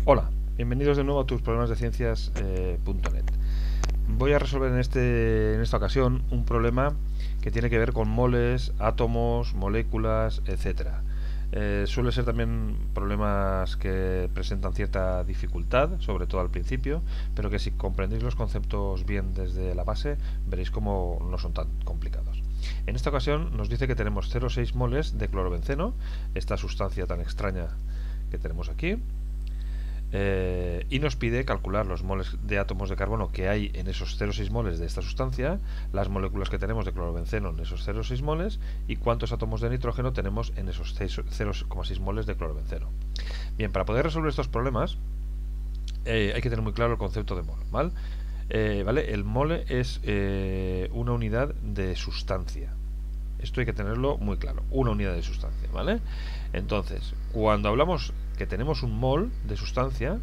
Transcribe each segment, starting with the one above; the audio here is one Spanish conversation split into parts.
Hola, bienvenidos de nuevo a tus problemas de ciencias.net. Voy a resolver en esta ocasión un problema que tiene que ver con moles, átomos, moléculas, etcétera. Suele ser también problemas que presentan cierta dificultad, sobre todo al principio, pero que si comprendéis los conceptos bien desde la base, veréis cómo no son tan complicados. En esta ocasión nos dice que tenemos 0,6 moles de clorobenceno, esta sustancia tan extraña que tenemos aquí, y nos pide calcular los moles de átomos de carbono que hay en esos 0,6 moles de esta sustancia, las moléculas que tenemos de clorobenceno en esos 0,6 moles y cuántos átomos de nitrógeno tenemos en esos 0,6 moles de clorobenceno. Bien, para poder resolver estos problemas hay que tener muy claro el concepto de mol, ¿vale? El mole es una unidad de sustancia. Esto hay que tenerlo muy claro, una unidad de sustancia, ¿vale? Entonces, cuando hablamos que tenemos un mol de sustancia,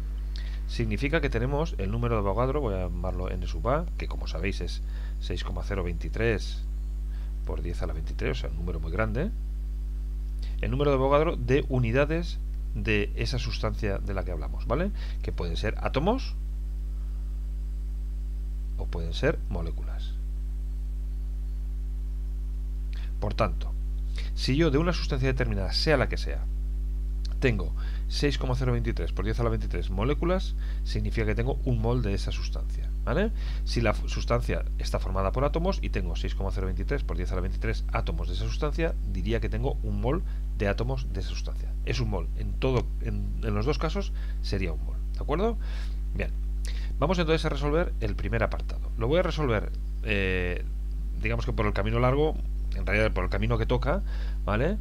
significa que tenemos el número de Avogadro, voy a llamarlo n sub a, que como sabéis es 6,023 por 10 a la 23, o sea, un número muy grande, el número de Avogadro de unidades de esa sustancia de la que hablamos, ¿vale? Que pueden ser átomos o pueden ser moléculas. Por tanto, si yo de una sustancia determinada, sea la que sea, tengo 6,023 por 10 a la 23 moléculas, significa que tengo un mol de esa sustancia, ¿vale? Si la sustancia está formada por átomos y tengo 6,023 por 10 a la 23 átomos de esa sustancia, diría que tengo un mol de átomos de esa sustancia. Es un mol. En los dos casos sería un mol, ¿de acuerdo? Bien. Vamos entonces a resolver el primer apartado. Lo voy a resolver, digamos que por el camino largo, en realidad por el camino que toca, ¿vale?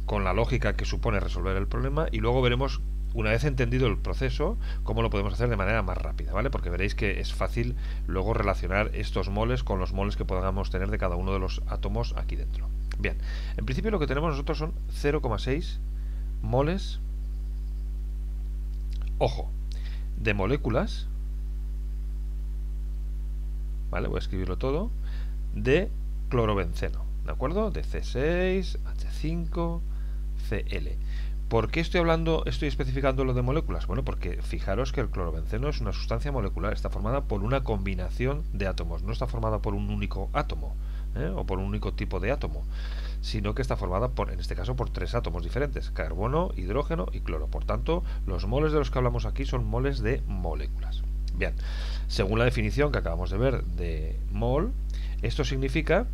Con la lógica que supone resolver el problema, y luego veremos, una vez entendido el proceso, cómo lo podemos hacer de manera más rápida, ¿vale? Porque veréis que es fácil luego relacionar estos moles con los moles que podamos tener de cada uno de los átomos aquí dentro. Bien, en principio lo que tenemos nosotros son 0,6 moles, ojo, de moléculas, ¿vale? Voy a escribirlo todo, de clorobenceno, ¿de acuerdo? De C6, H5, Cl. ¿Por qué estoy especificando lo de moléculas? Bueno, porque fijaros que el clorobenceno es una sustancia molecular, está formada por una combinación de átomos, no está formada por un único átomo, o por un único tipo de átomo, sino que está formada en este caso por tres átomos diferentes: carbono, hidrógeno y cloro. Por tanto, los moles de los que hablamos aquí son moles de moléculas. Bien, según la definición que acabamos de ver de mol, esto significa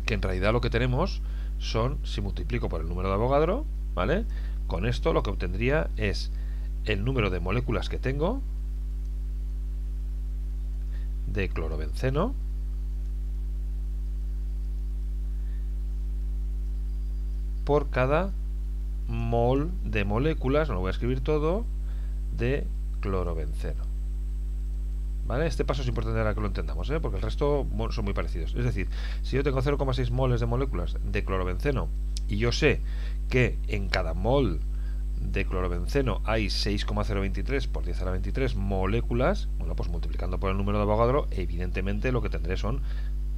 que en realidad lo que tenemos son, si multiplico por el número de Avogadro, ¿vale? Con esto lo que obtendría es el número de moléculas que tengo de clorobenceno por cada mol de moléculas, no lo voy a escribir todo, de clorobenceno. ¿Vale? Este paso es importante ahora que lo entendamos, porque el resto son muy parecidos. Es decir, si yo tengo 0,6 moles de moléculas de clorobenceno y yo sé que en cada mol de clorobenceno hay 6,023 por 10 a la 23 moléculas, bueno, pues multiplicando por el número de Avogadro, evidentemente lo que tendré son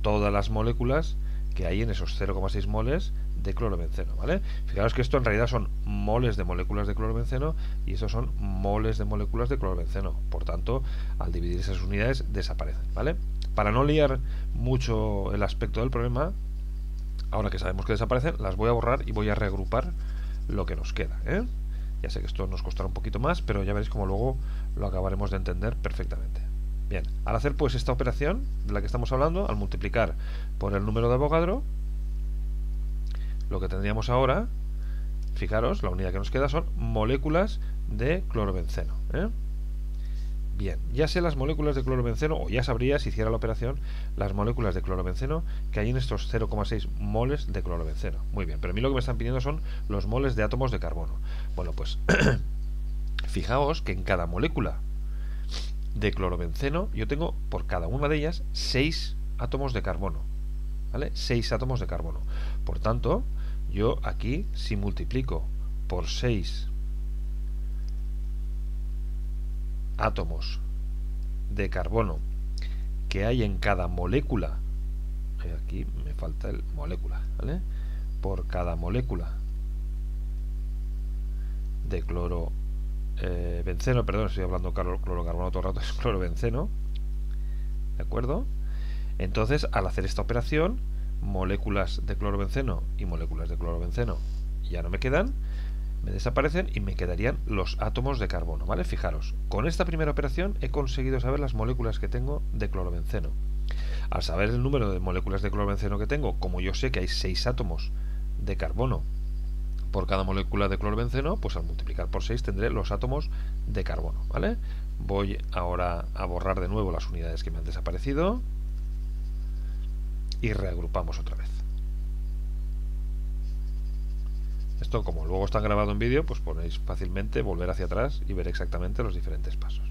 todas las moléculas que hay en esos 0,6 moles de clorobenceno, ¿vale? Fijaros que esto en realidad son moles de moléculas de clorobenceno y estos son moles de moléculas de clorobenceno. Por tanto, al dividir esas unidades desaparecen, ¿vale? Para no liar mucho el aspecto del problema, ahora que sabemos que desaparecen, las voy a borrar y voy a reagrupar lo que nos queda, ¿eh? Ya sé que esto nos costará un poquito más, pero ya veréis cómo luego lo acabaremos de entender perfectamente. Bien, al hacer pues esta operación de la que estamos hablando, al multiplicar por el número de Avogadro, lo que tendríamos ahora, fijaros, la unidad que nos queda son moléculas de clorobenceno, ¿eh? Bien, ya sé las moléculas de clorobenceno, o ya sabría, si hiciera la operación, las moléculas de clorobenceno que hay en estos 0,6 moles de clorobenceno. Muy bien, pero a mí lo que me están pidiendo son los moles de átomos de carbono. Bueno, pues fijaos que en cada molécula de clorobenceno yo tengo por cada una de ellas 6 átomos de carbono, ¿vale? 6 átomos de carbono. Por tanto, yo aquí, si multiplico por 6 átomos de carbono que hay en cada molécula, aquí me falta el molécula, ¿vale? Por cada molécula de clorobenceno, benceno, perdón, estoy hablando clorocarbono todo el rato, es clorobenceno, ¿de acuerdo? Entonces, al hacer esta operación, moléculas de clorobenceno y moléculas de clorobenceno ya no me quedan, me desaparecen y me quedarían los átomos de carbono, ¿vale? Fijaros, con esta primera operación he conseguido saber las moléculas que tengo de clorobenceno. Al saber el número de moléculas de clorobenceno que tengo, como yo sé que hay 6 átomos de carbono por cada molécula de clorobenceno, pues al multiplicar por 6 tendré los átomos de carbono, ¿vale? Voy ahora a borrar de nuevo las unidades que me han desaparecido y reagrupamos otra vez. Esto, como luego está grabado en vídeo, pues podéis fácilmente volver hacia atrás y ver exactamente los diferentes pasos.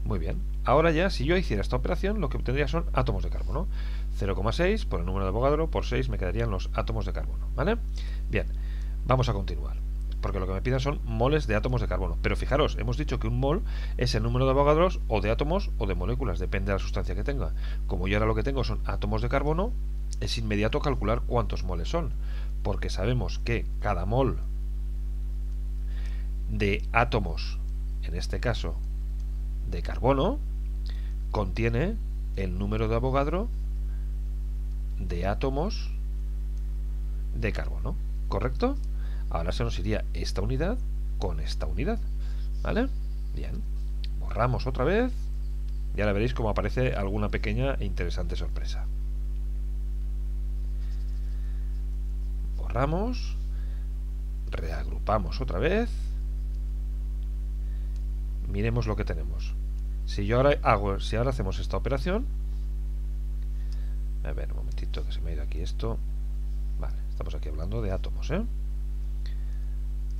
Muy bien, ahora ya si yo hiciera esta operación, lo que obtendría son átomos de carbono. 0,6 por el número de Avogadro por 6 me quedarían los átomos de carbono, ¿vale? Bien, vamos a continuar, porque lo que me piden son moles de átomos de carbono. Pero fijaros, hemos dicho que un mol es el número de Avogadros o de átomos o de moléculas, depende de la sustancia que tenga. Como yo ahora lo que tengo son átomos de carbono, es inmediato calcular cuántos moles son, porque sabemos que cada mol de átomos, en este caso de carbono, contiene el número de Avogadro de átomos de carbono, ¿correcto? Ahora se nos iría esta unidad con esta unidad, ¿vale? Bien, borramos otra vez y ahora veréis cómo aparece alguna pequeña e interesante sorpresa. Borramos, reagrupamos otra vez, miremos lo que tenemos. Si ahora hacemos esta operación, a ver, un momentito que se me ha ido aquí esto. Vale, estamos aquí hablando de átomos,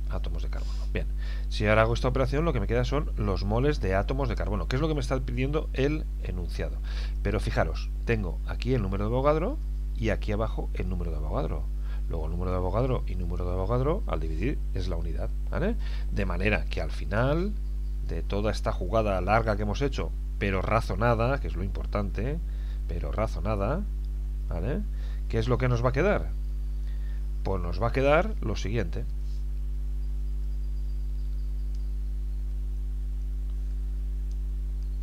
átomos de carbono. Bien, si ahora hago esta operación, lo que me queda son los moles de átomos de carbono, que es lo que me está pidiendo el enunciado. Pero fijaros, tengo aquí el número de Avogadro y aquí abajo el número de Avogadro. Luego el número de Avogadro y número de Avogadro al dividir es la unidad, ¿vale? De manera que al final de toda esta jugada larga que hemos hecho, pero razonada, que es lo importante, pero razonada, ¿vale? ¿Qué es lo que nos va a quedar? Pues nos va a quedar lo siguiente.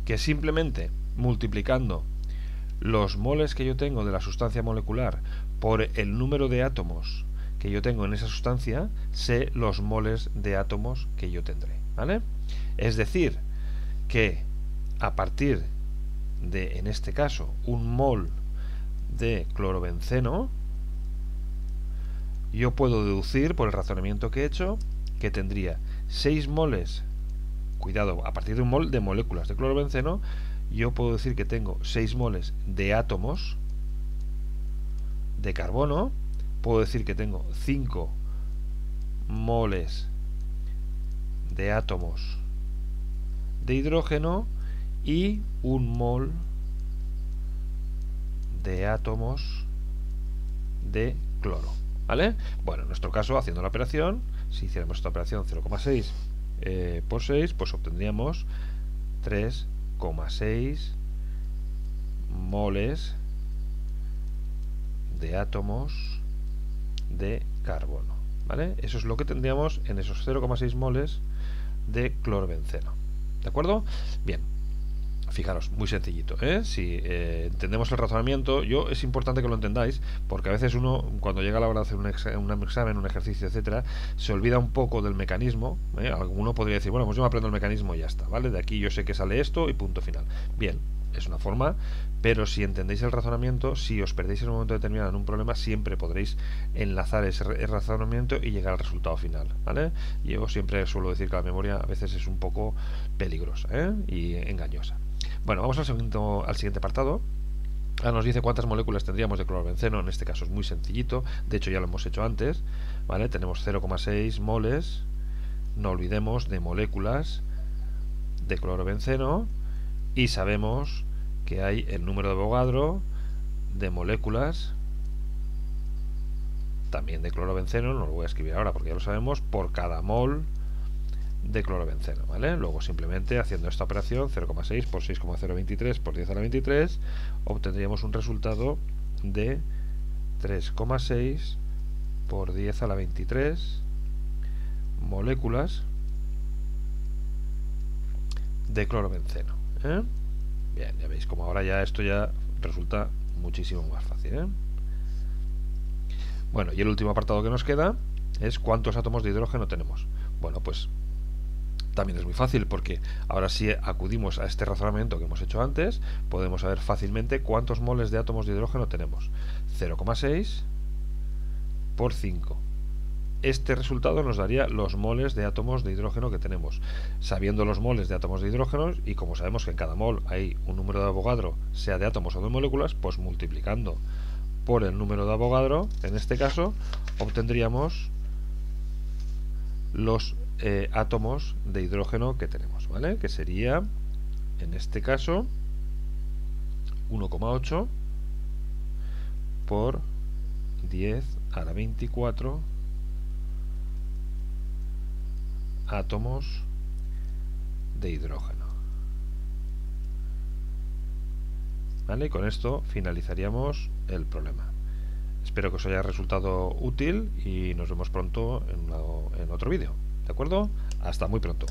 Que simplemente multiplicando los moles que yo tengo de la sustancia molecular por el número de átomos que yo tengo en esa sustancia, sé los moles de átomos que yo tendré, ¿vale? Es decir, que a partir de, en este caso, un mol de clorobenceno, yo puedo deducir, por el razonamiento que he hecho, que tendría 6 moles, cuidado, a partir de un mol de moléculas de clorobenceno, yo puedo decir que tengo 6 moles de átomos de carbono, puedo decir que tengo 5 moles de átomos de hidrógeno y un mol de átomos de cloro, ¿vale? Bueno, en nuestro caso, haciendo la operación, si hiciéramos esta operación 0,6 por 6, pues obtendríamos 3,6 moles de átomos de carbono, ¿vale? Eso es lo que tendríamos en esos 0,6 moles de clorobenceno, ¿de acuerdo? Bien, fijaros, muy sencillito, si entendemos el razonamiento, es importante que lo entendáis, porque a veces uno, cuando llega a la hora de hacer un examen, un ejercicio, etcétera, se olvida un poco del mecanismo. Alguno podría decir, bueno, pues yo me aprendo el mecanismo y ya está, ¿vale? De aquí yo sé que sale esto y punto final. Bien, es una forma, pero si entendéis el razonamiento, si os perdéis en un momento determinado en un problema, siempre podréis enlazar ese razonamiento y llegar al resultado final, ¿vale? Yo siempre suelo decir que la memoria a veces es un poco peligrosa, y engañosa. Bueno, vamos al siguiente apartado. Ahora nos dice cuántas moléculas tendríamos de clorobenceno. En este caso es muy sencillito, de hecho ya lo hemos hecho antes, ¿vale? Tenemos 0,6 moles, no olvidemos, de moléculas de clorobenceno, y sabemos que hay el número de Avogadro de moléculas también de clorobenceno, no lo voy a escribir ahora porque ya lo sabemos, por cada mol de clorobenceno, ¿vale? Luego simplemente haciendo esta operación 0,6 por 6,023 por 10 a la 23 obtendríamos un resultado de 3,6 por 10 a la 23 moléculas de clorobenceno. Bien, ya veis como ahora ya esto ya resulta muchísimo más fácil. Bueno, y el último apartado que nos queda es cuántos átomos de hidrógeno tenemos. Bueno, pues también es muy fácil, porque ahora si acudimos a este razonamiento que hemos hecho antes, podemos saber fácilmente cuántos moles de átomos de hidrógeno tenemos. 0,6 por 5. Este resultado nos daría los moles de átomos de hidrógeno que tenemos. Sabiendo los moles de átomos de hidrógeno, y como sabemos que en cada mol hay un número de Avogadro, sea de átomos o de moléculas, pues multiplicando por el número de Avogadro, en este caso, obtendríamos los átomos de hidrógeno que tenemos, ¿vale? Que sería, en este caso, 1,8 por 10 a la 24 átomos de hidrógeno. ¿Vale? Y con esto finalizaríamos el problema. Espero que os haya resultado útil y nos vemos pronto en otro vídeo. ¿De acuerdo? Hasta muy pronto.